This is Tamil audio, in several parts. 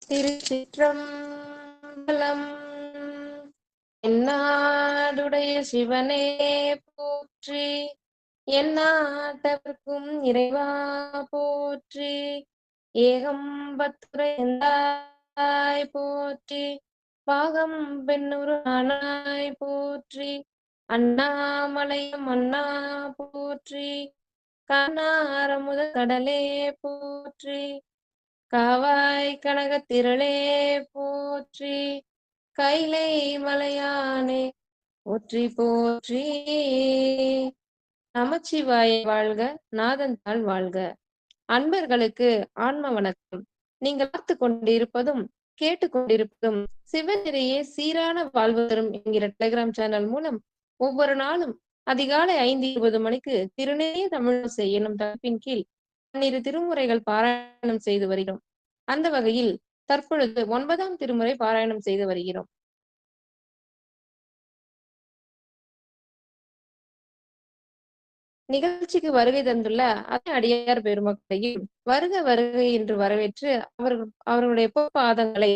திருச்சிற்றம்பலம். எந்நாடுடைய சிவனே போற்றி, எந்நாட்டவர்க்கும் இறைவா போற்றி, ஏகம்பத்துரை எந்தாய் போற்றி, பாகம் பெண்ணுரு ஆனாய் போற்றி, அண்ணாமலையம் அண்ணா போற்றி, கண்ணாரமுத கடலே போற்றி, காவாய் கனகத் திரளே போற்றி, கைலை மலையானே போற்றி போற்றி. நமச்சிவாய வாழ்க, நாதன் தாள் வாழ்க. அன்பர்களுக்கு ஆன்ம வணக்கம். நீங்கள் பார்த்து கொண்டிருப்பதும் கேட்டுக்கொண்டிருப்பதும் சிவநிறையே சீரான வாழ்வு தரும் என்கிற டெலிகிராம் சேனல் மூலம் ஒவ்வொரு நாளும் அதிகாலை 5:20 மணிக்கு திருநெறிய தமிழோசை என்னும் தலைப்பின் கீழ் 12 திருமுறைகள் பாராயணம் செய்து வருகிறோம். அந்த வகையில் தற்பொழுது 9ஆம் திருமுறை பாராயணம் செய்து வருகிறோம். நிகழ்ச்சிக்கு வருகை தந்துள்ள அத்தனை அடியார் பெருமக்களையும் வருக வருகை என்று வரவேற்று அவர்களுடைய பாதங்களை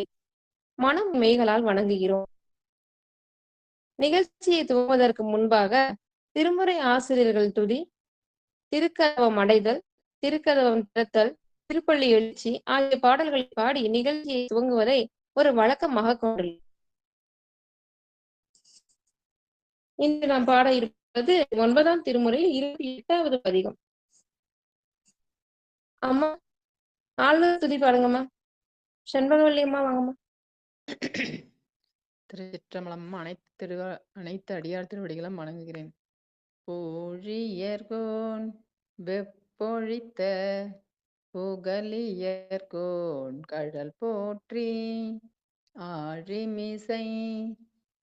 மனம் மெய்களால் வணங்குகிறோம். நிகழ்ச்சியை துவங்குவதற்கு முன்பாக திருமுறை ஆசிரியர்கள் துதி, திருக்கதவம் அடைதல், திருக்கதவம் திறத்தல், திருப்பள்ளி எழுச்சி ஆகிய பாடல்களை பாடி நிகழ்ச்சியை துவங்குவதை ஒரு வழக்கமாக கொண்டுள்ளோம். இன்று நாம் பாட இருப்பது 9ஆம் திருமுறையில் 28வது பதிகம். அம்மா ஆழ்வார் துதி பாடுங்கம்மா. செண்பகவல்லி அம்மா வாங்கம்மா. திருச்சிற்றம்பலம். அனைத்து அடியார் திருவடிகளும் வணங்குகிறேன். பூழியர்கோன் வெப்பொழித்த புகலியர்கோன் கழல் போற்றி, ஆழிமிசை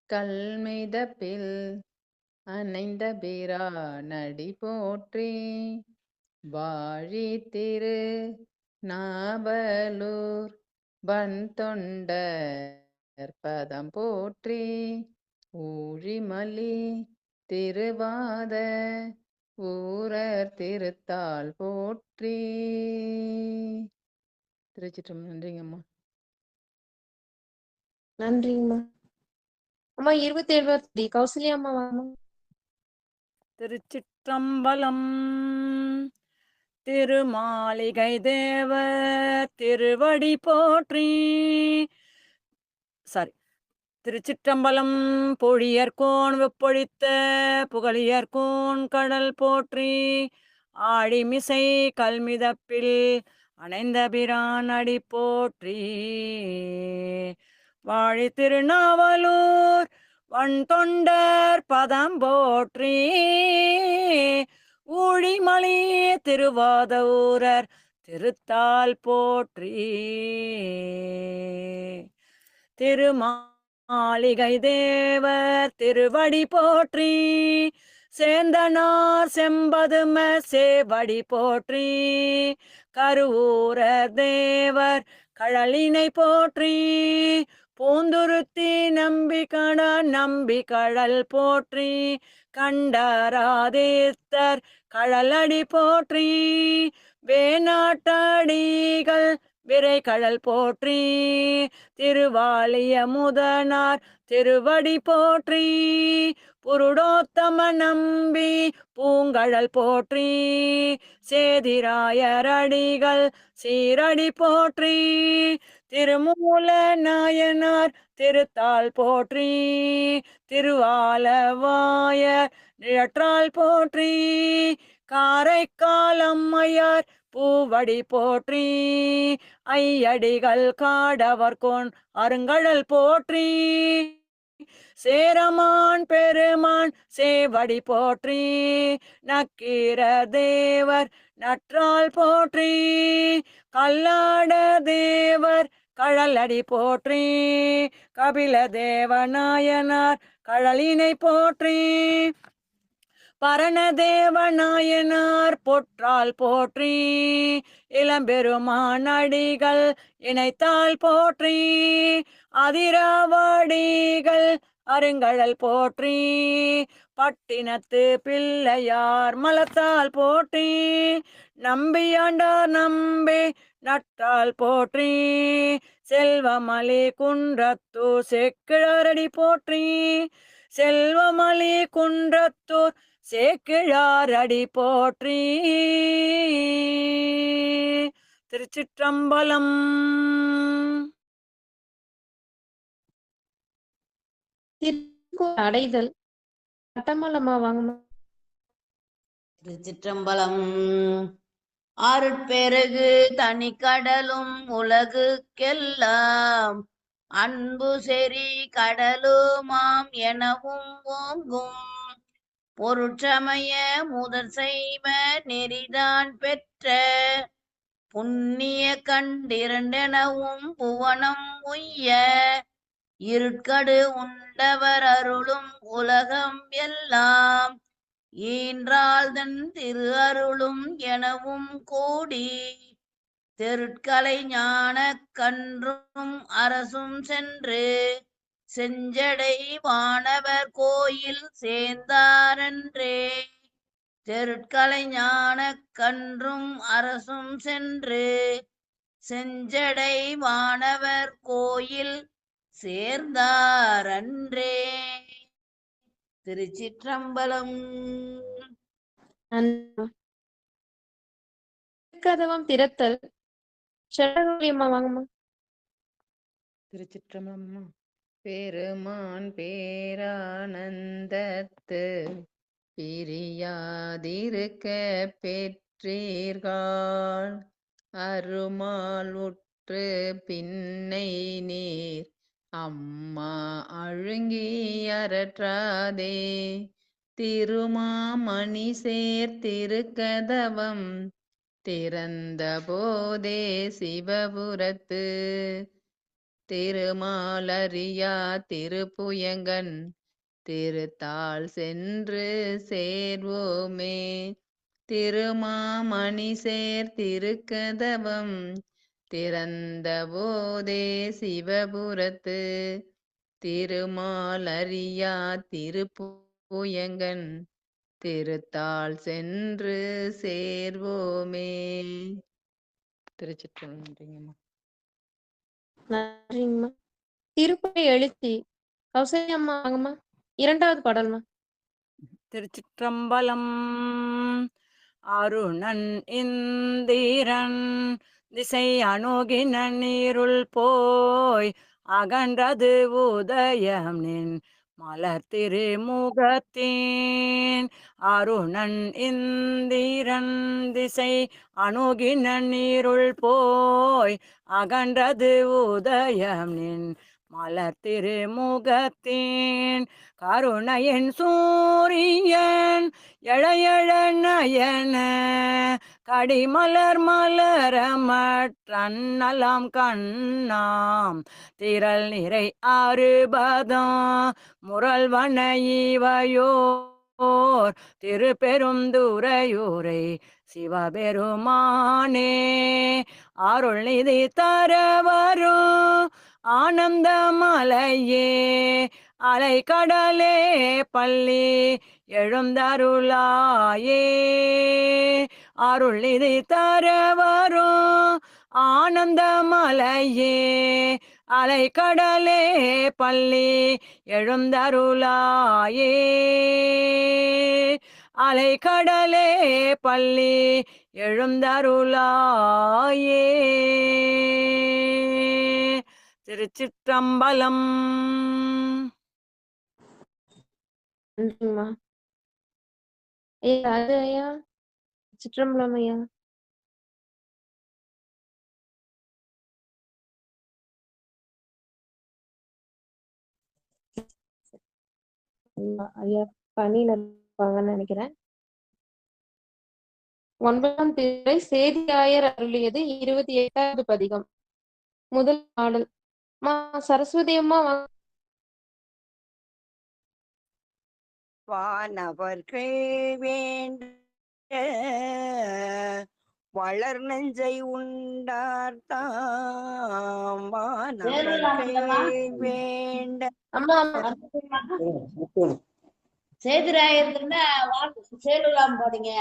கல்மிதப்பில் அணைந்த பிரானடி போற்றி, வாழி திரு நாவலூர் வன் தொண்டர் பதம் போற்றி, ஊழிமலி திருவாத ஊரர் திருத்தாள் போற்றி. திருச்சிற்றம்பலம். நன்றிங்கம்மா. நன்றிங்கம்மா. அம்மா 27வது கௌசல்யா அம்மா வாங்கம்மா. திருச்சிற்றம்பலம். திருமாளிகை தேவர் திருவடி போற்றி. திருச்சிற்றம்பலம். பொழியர்கோன் வெப்பொழித்த புகழியர்கோன் கடல் போற்றி, ஆழிமிசை கல்மிதப்பில் அணைந்த பிரான் அடி போற்றி, வாழி திருநாவலூர் வன் தொண்டர் பதம் போற்றி, ஊழிமலி திருவாத ஊரர் திருத்தாள் போற்றி, திருமாளிகை தேவர் திருவடி போற்றி, சேந்தனார் செம்பதும சேவடி போற்றி, கருவூரர் தேவர் கழலினை போற்றி, பூந்துருத்தி நம்பி கழல் போற்றி, கண்டராதித்தர் கழலடி போற்றி, வேணாட்டடிகள் விரை கழல் போற்றி, திருவாலிய முதனார் திருவடி போற்றி, புருடோத்தம நம்பி பூங்கழல் போற்றி, சேதிராயரடிகள் சீரடி போற்றி, திருமூல நாயனார் திருத்தாள் போற்றி, திருவாலவாயர் நிழற்றாள் போற்றி, காரைக்கால் அம்மையார் பூவடி போற்றி, ஐயடிகள் காடவர்கோன் அருங்கடல் போற்றி, சேரமான் பெருமான் சேவடி போற்றி, நக்கீர தேவர் நற்றாள் போற்றி, கல்லாட தேவர் கழலடி போற்றி, கபில தேவநாயனார் கழலினை போற்றி, பரணதேவநாயனார் பொற்றால் போற்றி, இளம்பெருமான் அடிகள் இணைத்தால் போற்றி, அதிராவடிகள் அருங்கழல் போற்றி, பட்டினத்து பிள்ளையார் மலத்தால் போற்றி, நம்பியாண்டார் நம்பி நற்றால் போற்றி, செல்வமலி குன்றத்தூர் சேக்கிழாரடி போற்றி. செல்வமலி குன்றத்தூர் சேக்கிழாரடி போற்றி. திருச்சிற்றம்பலம். திருக்கோயில் அடைதல். கட்டமலமா வாங்கம்மா. திருச்சிற்றம்பலம். அருட்பெருகு தனிக்கடலும் உலகுக்கெல்லாம் அன்பு செறி கடலுமாம் எனவும் ஓங்கும் பொருட்சமய முதற் செய்வ நெறிதான் பெற்ற புண்ணிய கண்டிரண்டெனவும் புவனம் உய்ய இருட்கடு உண்டவர் அருளும் உலகம் எல்லாம் ஈன்றாள்தன் திரு அருளும் எனவும் கூடி தெருட்கலை ஞான கன்றும் அரசும் சென்று செஞ்சடை வானவர் கோயில் சேர்ந்தாரன்றே. தெருட்கலை ஞான கன்றும் அரசும் சென்று செஞ்சடை வானவர் கோயில் சேர்ந்தாரன்றே. திருச்சிற்றம்பலம். கதவம் திறத்தல். செல்லம்மா வாங்கம்மா. திருச்சிற்றம்பலம். பெருமான் பேரானந்தத்து பிரியாதிருக்க பெற்றீர்கள் அருமால் உற்று பின்னை நீர் அம்மா அழுங்கி அரற்றாதே. திருமாமணி சேர்த்திருக்கதவம் திறந்த போதே சிவபுரத்து திருமாலரியா திருப்புயங்கன் திருத்தாள் சென்று சேர்வோமே. திருமாமணி சேர்த்திருக்கதவம் திறந்த போதே சிவபுரத்து திருமாலரியா திருப்புயங்கன் திருத்தாள் சென்று சேர்வோமே. திருச்சிற்றம்பலம். நன்றிங்கம்மா. திருப்பதி எழுச்சி. கௌசல்யம்மா வாங்கம்மா. 2வது பாடல்மா. திருச்சிற்றம்பலம். அருணன் இந்திரன் திசை அணுகின நீருள் போய் அகன்றது உதயம் நின் மலர் திருமுகத்தின். அருணன் இந்திரன் திசை அணுகின நீருள் போய் அகன்றது உதயம் நின் மலர் திருமுகத்தின். கருணையின் சூரியன் எழையழ நயன கடிமலர் மலரமற்றன்னலாம் கண்ணாம் திரள் நிறை அறுபதம் முரல்வன இவையோர் திருப்பெருந்துறையூரை சிவபெருமானே. அருள் நிதி தரவரும் ஆனந்தமலையே அலை கடலே பள்ளி எழுந்தருளாயே. அருள் நிதி தரவரும் ஆனந்தமலையே அலை கடலே பள்ளி எழுந்தருளாயே. அலை கடலே பள்ளி எழுந்தருளாயே. திருச்சிற்றம்பலம். நன்றிங்கம்மா. ஐயா அது ஐயா. சிற்றம்பலம் ஐயா. ஐயா பணியில இருப்பாங்கன்னு நினைக்கிறேன். 9ஆம் திருமுறை சேதியாயர் அருளியது 28வது பதிகம். முதல் பாடல். சரஸ்வதி அம்மா வானவர்கள் வேண்ட வளர் நெஞ்சை உண்டார்த்தாம். வானவர்கள் வேண்ட அம்மா சேதுராயிருந்தா சேருலாம் போறீங்க.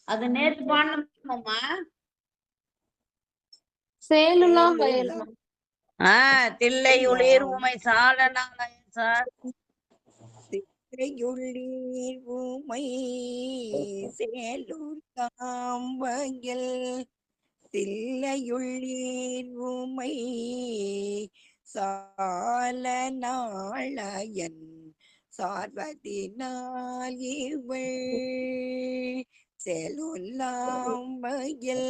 அது நேத்து பாடணுமாம்மா? சேலுலாம் வயலுமா? தில்லையுளிர் உமை சாலனாங்க சார். திரையுள்ளீர் உமை சேலூர் தாம்பகில் தில்லையுள்ளீர் உமை சால நாளையன் சார்வதினால் இவள் செலுலாம்பகில்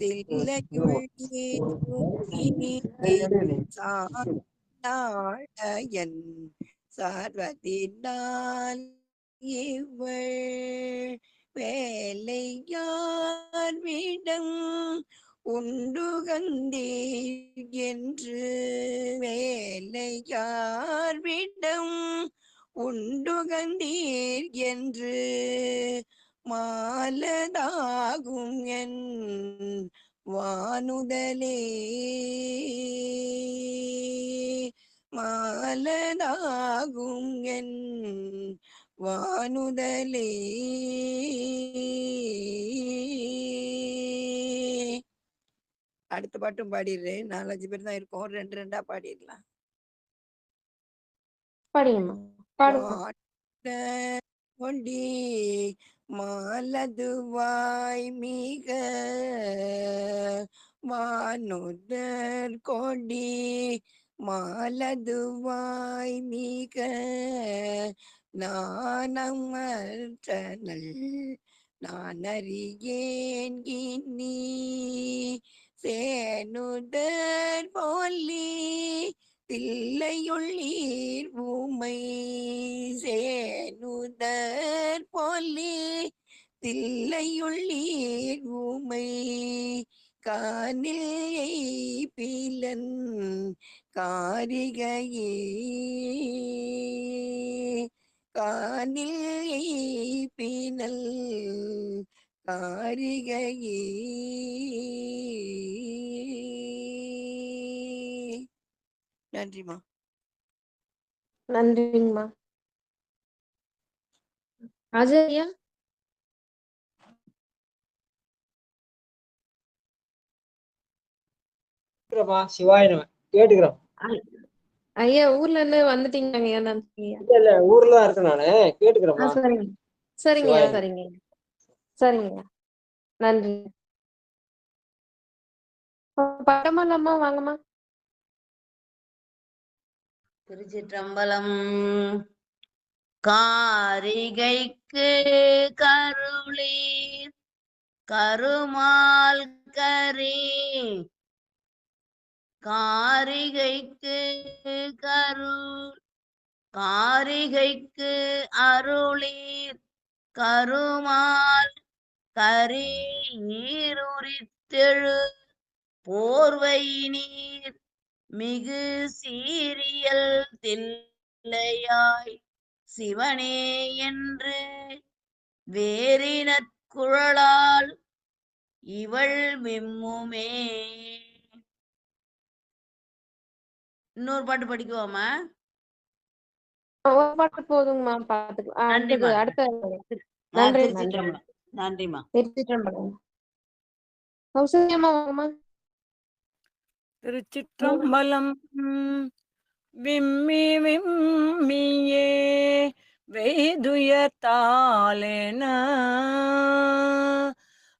தில்லையுள்ளீர் உமை சாலையன் சார்வதினால் இவள் வேலையார் விடம் உண்டுகந்தீர் என்று வேலையார் விடம் உண்டுகந்தீர் என்று மாலதாகும் என் வானுதலே மாலதாகும் என் வானுதலே. அடுத்த பாட்டும் பாடிடுறேன். 4-5 பேர் தான் இருக்கோம். 2-2 பாடிடலாம். படிங்கம்மா, பாடுங்க. கொண்டி மாலதுவாய் மிக வானுதர் கொடி மாலதுவாய் மிக நானமற்றனள் நான் அறியேன் இனி சேனுதர் போலி தில்லையுள்ளீர் உமை சேனுதர் போலி தில்லையுள்ளீர் உமை காணில் எய்பிலன் காரிகையே காணில் எய்பினல் காரிகையே. நன்றிமா. நன்றிங்கம்மா. அஜய்யா, சிவாய நம. கேட்டுக்கிறோம். ஐயா ஊர்ல இருந்து வந்துட்டீங்களாங்கய்யா? நன்றிங்கய்யா. இல்ல ஊர்ல தான் இருக்கேன் நானு. கேட்டுக்கிறேம்மா. சரிங்க சரிங்கய்யா, சரிங்க சரிங்கய்யா, நன்றி. பட்டமல்லம்மா வாங்கம்மா. திருச்சிற்றம்பலம். காரிகைக்கு கருளீர் கருமால் கரி காரிகைக்கு காரிகைக்கு அருளீர் கருமால் கரி நீருரித்தெழு போர்வை நீர் மிகு சீரியல் தில்லையாய் சிவனே என்று வேறினற் குழலால் இவள் விம்முமே. இன்னொரு பாட்டு படிக்குவாமா? ஒரு பாட்டு போதுங்கம்மா, பாத்துக்கலாம். நன்றிமா. அடுத்த நன்றி நன்றி. நன்றிமா. திருச்சிற்றம்பலம். கௌசல்யம்மா வாங்கம்மா. திருச்சிற்றம்பலம். விம்மி விம்மியே வெய்துயத்தாலேன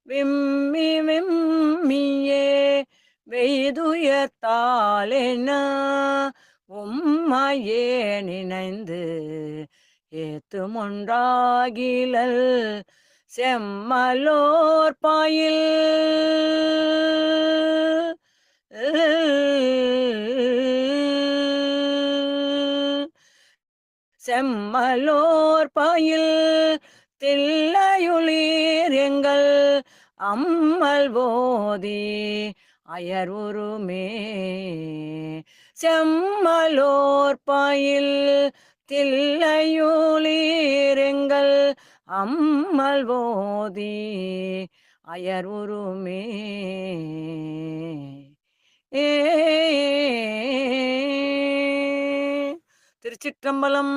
விம்மி விம்மியே வெய்துயத்தாலேன உம்மையே நினைந்து ஏத்துமொன்றாகிலல் செம்மலோர் பாயில் செம்மலோர் பாயில் தில்லையுளிர் எங்கள் அம்மல் போதி அயர் உருமே. செம்மலோர் பாயில் தில்லையுளிர் எங்கள் அம்மல் போதி அயர் உருமே. திருச்சிற்றம்பலம்.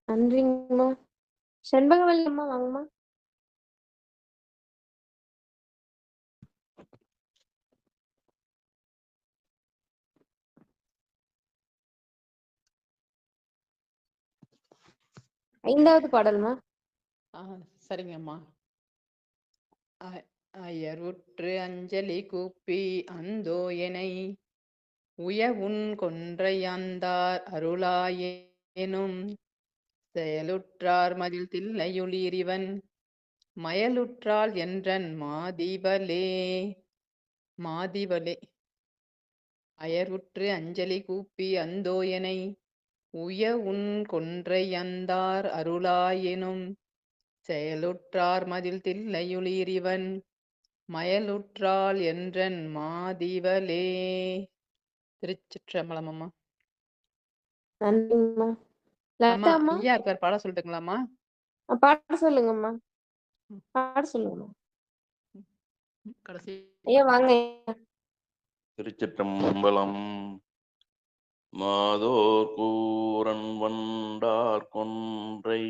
நன்றிங்கம்மா. செண்பகவல்லி அம்மா வாங்கம்மா. 5வது பாடல்மா. சரிங்கம்மா. அயர்வுற்று அஞ்சலி கூப்பி அந்தோ எனை உயவுன் கொன்றையாந்தார் அருளாயேனும் செயலுற்றார் மதில் தில்லையுளிரிவன் மயலுற்றால் என்றன் மாதிவலே அயர்வுற்று அஞ்சலி கூப்பி அந்தோ எனை உயவுன் கொன்றையந்தார் அருளாயெனும் செயலுற்றார் மதில் தில்லையுளிரிவன் மயலுற்றால் என்றன் மாதிவலே. திருச்சிற்றம்பலம் அம்மா. நன்றிங்கம்மா. அம்மா லலிதா அம்மா ஐயா இருக்கார், பாட சொல்லட்டுங்களாம்மா? பாட சொல்லுங்கம்மா. பாட சொல்லுங்கம்மா. கடைசி ஐயா வாங்க ஐயா. திருச்சிற்றம்பலம். மாதோர் கூரன் வண்டார் கொன்றை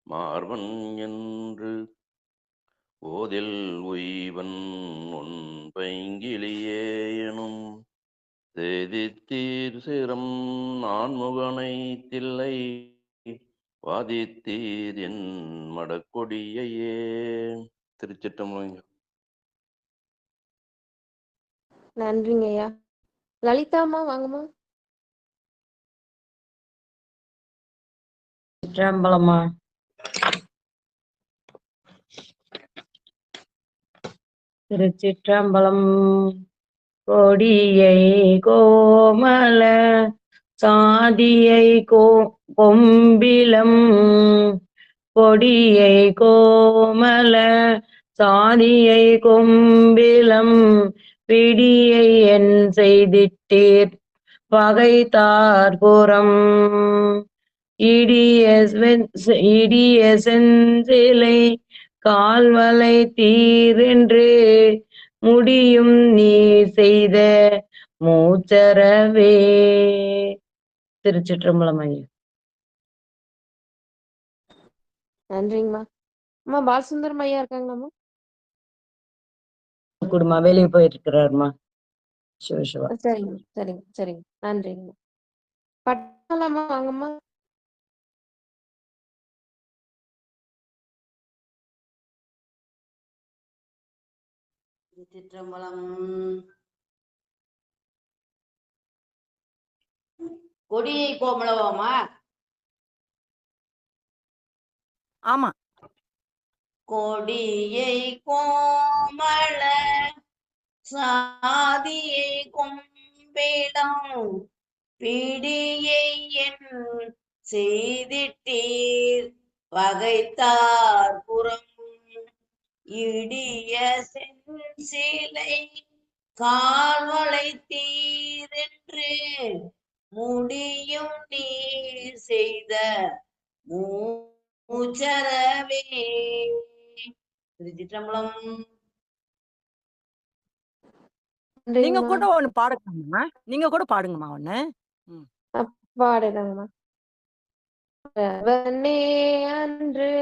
மார்வன் என்று ஓதில் உய்வன் ஒன்பைங்கிலியே எனும் செய்தித்தீர் சிரம் நான்முகனை தில்லை வாதித்தீர் என் மடக்கொடியையே. திருச்சிற்றம்பலம். நன்றிங்க ஐயா. லலிதா அம்மா வாங்கம்மா. சிற்றம்பலமா. திருச்சிற்றம்பலம். கொடியை கோமல சாதியை கொம்பிலம் கொடியை கோமல சாதியை கொம்பிலம் பிடியை என் செய்திட்டீர் பகைத்தார்புறம் இடிய செஞ்சிலை கால்வலை தீரென்று முடியும் நீர் செய்த மூச்சரவே. திருச்சிற்றம்பலம் ஐயா. நன்றிங்கம்மா. அம்மா பாலசுந்தரம் ஐயா இருக்காங்களாம்மா? குடும்பம் வெளியே போயிட்டு இருக்கிறாருமா. சிவசிவா. சரிங்க சரிங்க சரிங்க. நன்றிங்கம்மா. பட்டலாமா வாங்கம்மா. திருச்சிற்றம்பலம். கொடியை கோமளவாமா? ஆமா. கொடியை கோமள சாதியை கொம்பிடம் பிடியை என் செய்திட்டீர் பகைத்தார் புறம் இடிய செஞ்சிலை கால்வளை தீரென்று முடியும் நீர் செய்த மூச்சரவே. திருச்சிற்றம்பலம். நீங்க கூட ஒண்ணு பாடுங்கம்மா. நீங்க கூட பாடுங்கம்மா ஒண்ணு. பாடுறேங்கம்மா. அன்று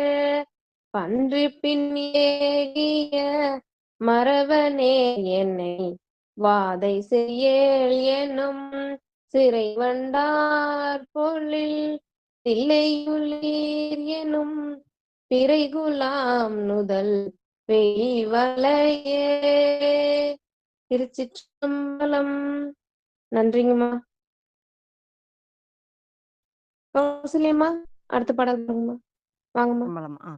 பன்றி பின்னேகிய மறவனே என்னை வாதை செய்யேல் எனும் சிறை வண்டார் பொழில் தில்லையுளீர் எனும் பிறைகுலாம் நுதல் வெய்வலையே. திருச்சிற்றம்பலம். நன்றிங்கம்மா. கௌசல்யம்மா அடுத்த பாடல் வாங்கம்மா.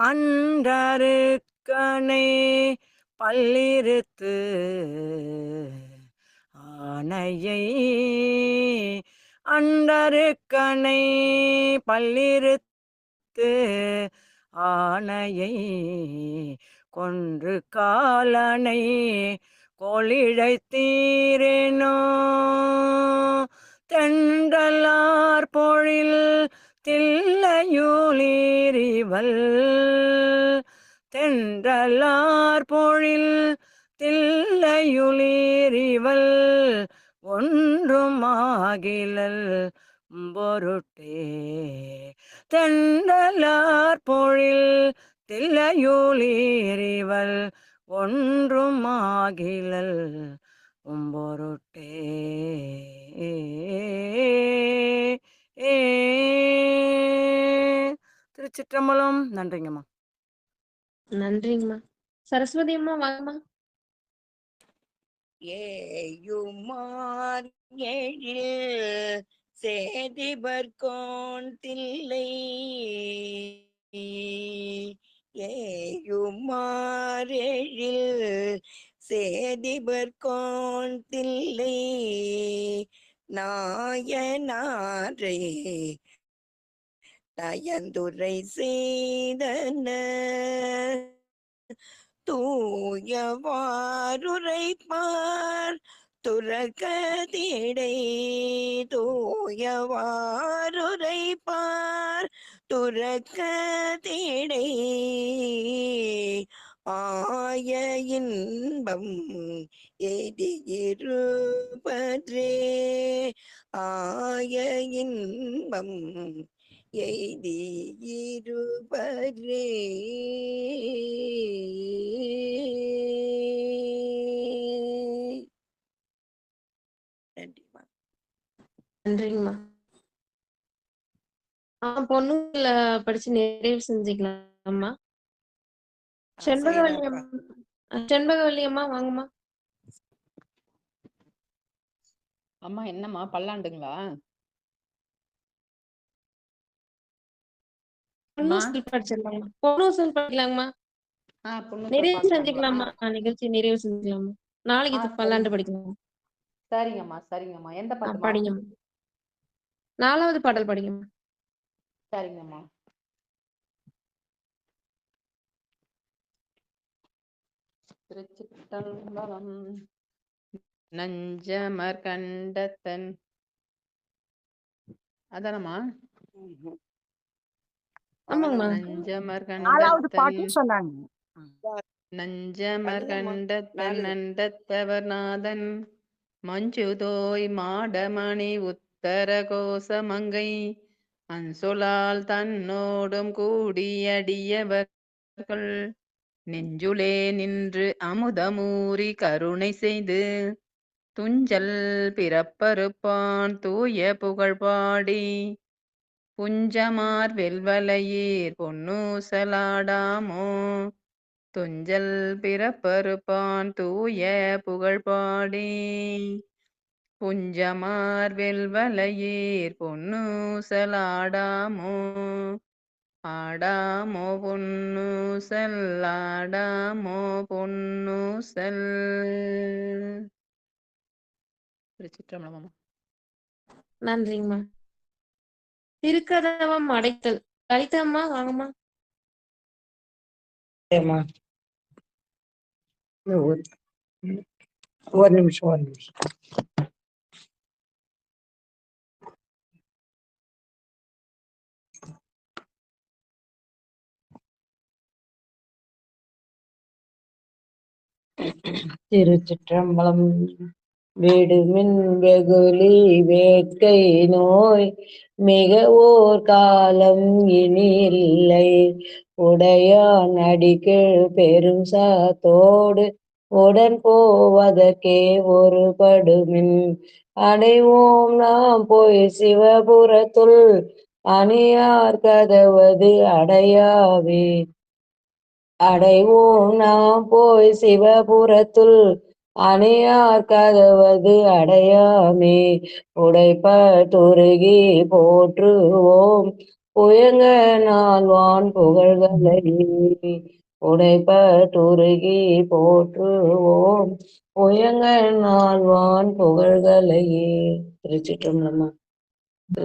அன்றருக்கனை பல்லிருத்து ஆனையை அண்டருக்கனை பல்லிருத்து ஆனையை கொன்று காலனை கொளிழைத்தீரேனோ தென்றலார் பொழில் தில்லையுளிரிவள் தென்றலார் பொழில் தில்லையுளிரிவள் ஒன்றும் ஆகிலல் பொருட்டே தென்றலார் பொழில் தில்லையுளிரிவள் ஒன்றும் ஆகிலல் பொருட்டே. திருச்சிற்றம்பலம். நன்றிங்கம்மா. நன்றிங்கம்மா. சரஸ்வதி அம்மா வாங்கம்மா. ஏயுமார் எழில் சேதிபர்கோன் தில்லை ஏயுமார் எழில் சேதிபர்கோன் தில்லை நாயனாரை நயந்துரை செய்தன தூயவாருரைப்பார் துறக்கதிடை தூயவாருரைப்பார் துறக்கதிடை ஆய இன்பம் எய்தியிருப்பதே ஆய இன்பம் எய்தியிருப்பதே. நன்றிம்மா. நன்றிங்கம்மா. பொண்ணுல படிச்சு நிறைவு செஞ்சுக்கலாம்மா. செண்பகவல்லி செய்யலாம்ப்பா. செண்பகவல்லி அம்மா வாங்கம்மா. அம்மா என்னம்மா பல்லாண்டுங்களா? அம்மா பொன்னூசல் படிச்சிடலாமா? பொன்னூசல் படிக்கலாங்கம்மா. பொண்ணு நிறைவு பார்க்கலாங்களா? செஞ்சுக்கலாமா? நிகழ்ச்சி நிறைவு செஞ்சுக்கலாமா? நாளைக்கு சரிங்க பல்லாண்டு படிக்கலாம். சரிங்கம்மா சரிங்கம்மா. எந்த பாட்டுமா? படிங்கம்மா. 4வது பாடல் படிங்கம்மா. சரிங்கம்மா. திருச்சிற்றம்பலம். நஞ்சமர் கண்டத்தன் அதானம்மா? ஆமாங்கம்மா. நஞ்சமர் 4வது கண்டத்தன் பாட்டு சொன்னாங்க. நஞ்சமர் பதினம்மா. கண்டத்தன் 4. நண்டத்தவர் நாதன் மஞ்சுதோய் மாடமணி உத்தர கோசமங்கை அன்சொலால் தன்னோடும் கூடியடியவர்கள் நெஞ்சுளே நின்று அமுதமூரி கருணை செய்து துஞ்சல் பிறப்பறுப்பான் தூய புகழ் பாடி புஞ்சமார் வெல்வலையீர் பொன்னூசலாடாமோ துஞ்சல் பிறப்பறுப்பான் தூய புகழ் பாடி புஞ்சமார் வெல்வலையீர் பொன்னூசலாடாமோ ஆடாமோ பொன்னூசல் ஆடாமோ பொன்னூசல். திருச்சிற்றம்பலம். நன்றிங்கம்மா. திருக்கதவம் அடைத்தல் லலிதம்மா வாங்கம்மா. ஒரு நிமிஷம். திருச்சிற்றம்பலம். வீடுமின் வெகுளி வேட்கை நோய் மிக ஓர் காலம் இனில்லை உடையான் அடிக்கீழ் பெரும் சாத்தோடு உடன் போவதற்கே ஒருபடுமின் அடைவோம் நாம் போய் சிவபுரத்துள் அணியார் கதவது அடையாவே அடைவோம் நாம் போய் சிவபுரத்துள் அணியார் கதவது அடையாமே உடைப்பட்டுருகி போற்றுவோம் புயங்க நாள்வான் புகழ்களை உடைப்பட்டுருகி போற்றுவோம் புயங்க நாள்வான் புகழ்களையே. திருச்சிற்றம்பலமா.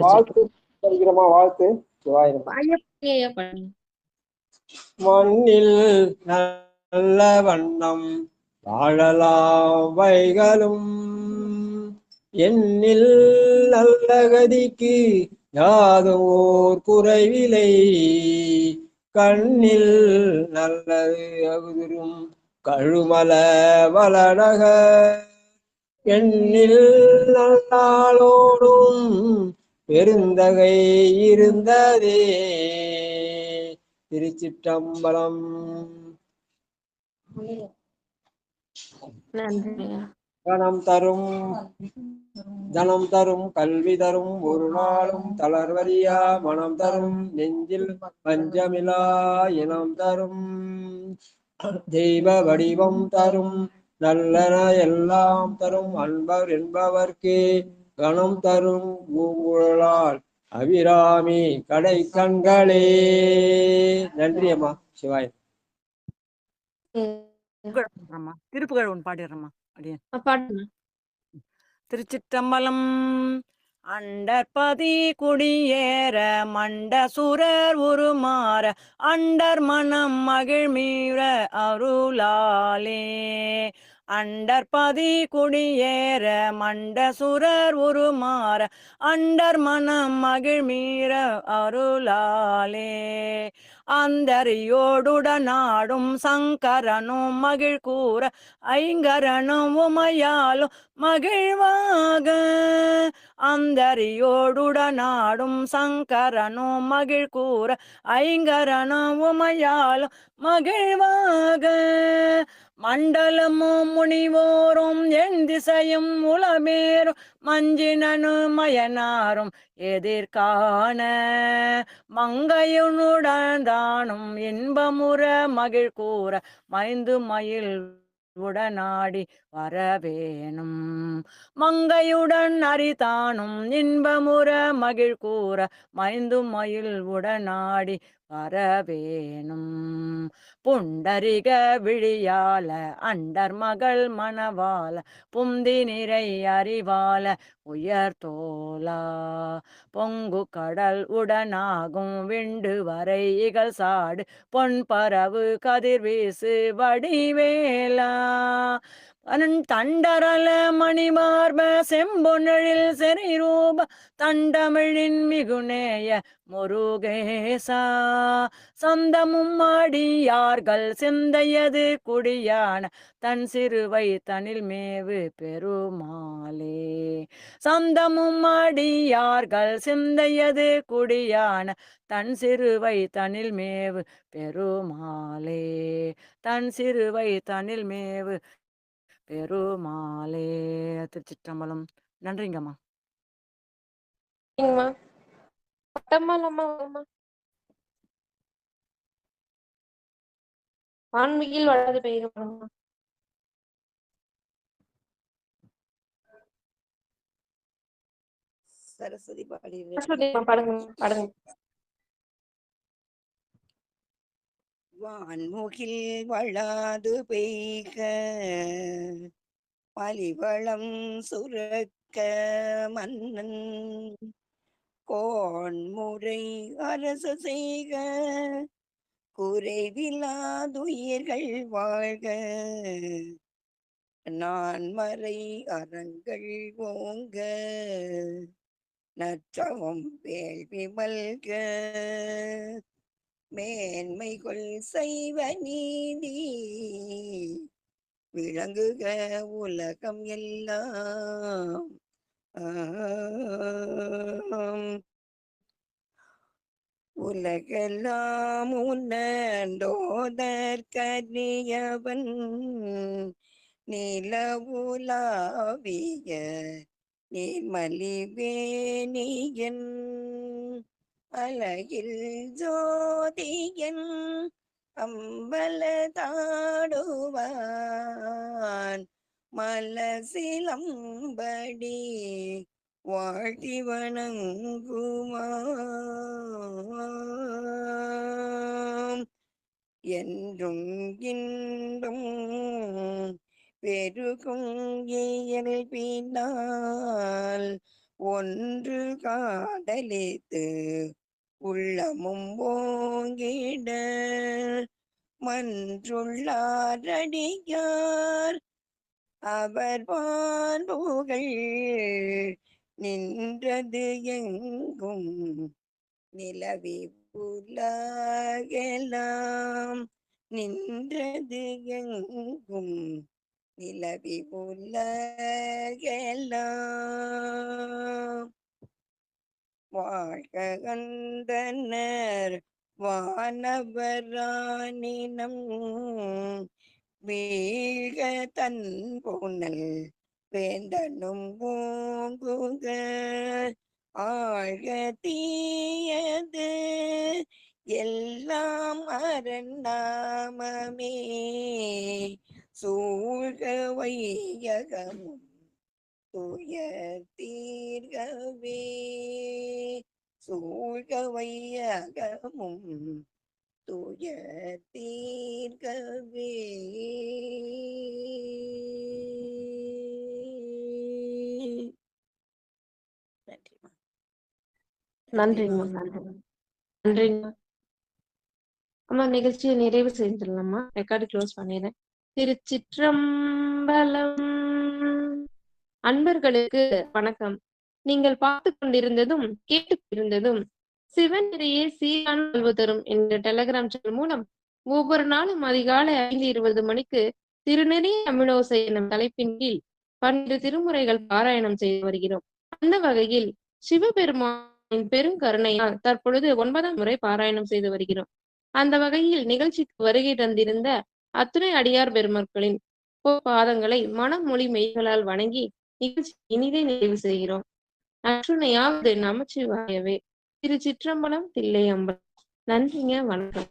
வாழ்த்து படிக்கிறோமா? வாழ்த்து சிவாயிரம். மண்ணில் நல்ல வண்ணம் வாழலாம் வைகளும் எண்ணில் நல்ல கதிக்கு யாதும் ஓர் குறைவிலை கண்ணில் நல்லது அகுதிரும் கழுமல வளநக எண்ணில் நல்லாளோடும் பெருந்தகை இருந்ததே. திருச்சிற்றம்பலம். நன்றிங்க. கணம் தரும் தனம் தரும் கல்வி தரும் ஒரு நாளும் தளர்வறியா மனம் தரும் நெஞ்சில் பஞ்சமிலா இனம் தரும் தெய்வ வடிவம் தரும் நல்லன எல்லாம் தரும் அன்பர் என்பவர்க்கே கணம் தரும் பூங்குழலால் அபிராமி கடை கண்களே. நன்றி அம்மா. சிவாய். திருப்புகழ் ஒன்று பாடிடுறேம்மா அப்படியே. பாடுங்க. திருச்சிற்றம்பலம். அண்டற்பதி குடியேற மண்ட சுரர் உருமாற அண்டர் மனம் மகிழ்மீற அருளாலே. அண்டற்பதி குடியேற மண்ட சுரர் உருமாற அண்டர் மனம் மகிழ்மீற அருளாலே. அந்தரியோடுடனாடும் சங்கரனும் மகிழ் கூற ஐங்கரனும் உமையாலும் மகிழ்வாக. அந்தரியோடுடனாடும் சங்கரனும் மகிழ் கூற ஐங்கரனும் உமையாலும் மகிழ்வாக. மண்டலமும் முனிவோரும் என் திசையும் உளமேறும் மஞ்சினனு மயனாரும் எதிர்காண மங்கையுனுடன் தானும் இன்பமுற மகிழ் கூற மைந்து மயில் உடனாடி வரவேணும். மங்கையுடன் அரிதானும் இன்பமுற மகிழ் கூற மைந்து மயில் உடனாடி வரவேணும். புண்டரிக விழியால அண்டர் மகள் மணவால புந்தி நிறை அறிவால உயர் தோலா. பொங்கு கடல் உடனாகும் விண்டு வரை இகழ் சாடு பொன் பரவு கதிர்வீசு வடிவேலா. தண்டரல மணிமார்ப செம்பொன்னழில் செறிரூப தண்டமிழின் மிகுநேய முருகேசா. சந்தமும் அடியார்கள் சிந்தையது குடியான தன் சிறுவை தனில் மேவு பெருமாளே. சந்தமும் அடியார்கள் சிந்தையது குடியான தன் சிறுவை தனில் மேவு பெருமாளே. தன் சிறுவை தனில் மேவு பெருமாளே. திருச்சிற்றம்பலம். நன்றிங்கம்மா. ஆன்மீகில் வளர்ந்து பெய்யும். சரஸ்வதி பாடுங்க. வான்முகில் வளாது பெய்க மலிவளம் சுரக்க மன்னன் கோன்முறை அரசு செய்க குறைவிலாதுயிர்கள் வாழ்க. நான்மறை அறங்கள் ஓங்க நற்றவம் வேள்வி மல்க. மேன்மைகள் செய்வ நீதி விளங்குக உலகம் எல்லாம். உலகெல்லாம் உன்னோதற்கரியவன் நிலவுலாவிய நீர்மலிவேணியன் அழகில் ஜோதியன் அம்பலதாடுவான் மலசிலம்படி வாழ்த்தி வணங்குவான். என்றும் இன்பம் பெருகும் இயல்பினால் ஒன்று காதலித்து உள்ளமும் ஓங்கிட மன்றுள்ளாரடியார் அவர் பான்புகள் நின்றது எங்கும் நிலவி உலகெல்லாம். நின்றது எங்கும் நிலவி உலகெல்லாம். வாழ்க கந்தனர் வானவரானினம் வீழ்க தன் புனல் வேண்டனும் பூங்குக ஆழ்க தீயது எல்லாம் அரண்நாமமே சூழ்க வையகமும் துயர் தீர்கவே சூழ்க வையகமும் துயர் தீர்கவே. நன்றிமா. நன்றிங்கம்மா. நன்றி. நன்றிங்கம்மா. அம்மா நிகழ்ச்சியை நிறைவு செய்திடலாமா? ரெக்கார்டு க்ளோஸ் பண்ணிடுறேன். திருச்சிற்றம்பலம். அன்பர்களுக்கு வணக்கம். நீங்கள் பார்த்து கொண்டிருந்ததும் கேட்டுக்கொண்டிருந்ததும் சிவநெறியே சீரான வாழ்வு தரும் என்ற டெலகிராம் சேனல் மூலம் ஒவ்வொரு நாளும் அதிகாலை 5:20 மணிக்கு திருநெறி தமிழோசை எனும் தலைப்பின் கீழ் 12 திருமுறைகள் பாராயணம் செய்து வருகிறோம். அந்த வகையில் சிவபெருமானின் பெருங்கருணையால் தற்பொழுது 9ஆம் முறை பாராயணம் செய்து வருகிறோம். அந்த வகையில் நிகழ்ச்சிக்கு வருகை தந்திருந்த அத்துணை அடியார் பெருமக்களின் பாதங்களை மனம் மொழி மெய்களால் வணங்கி நிகழ்ச்சி இனிதை நிறைவு செய்கிறோம். நற்றுணையாவது நமச்சிவாயவே. திருச்சிற்றம்பலம், தில்லையம்பலம். நன்றிங்க, வணக்கம்.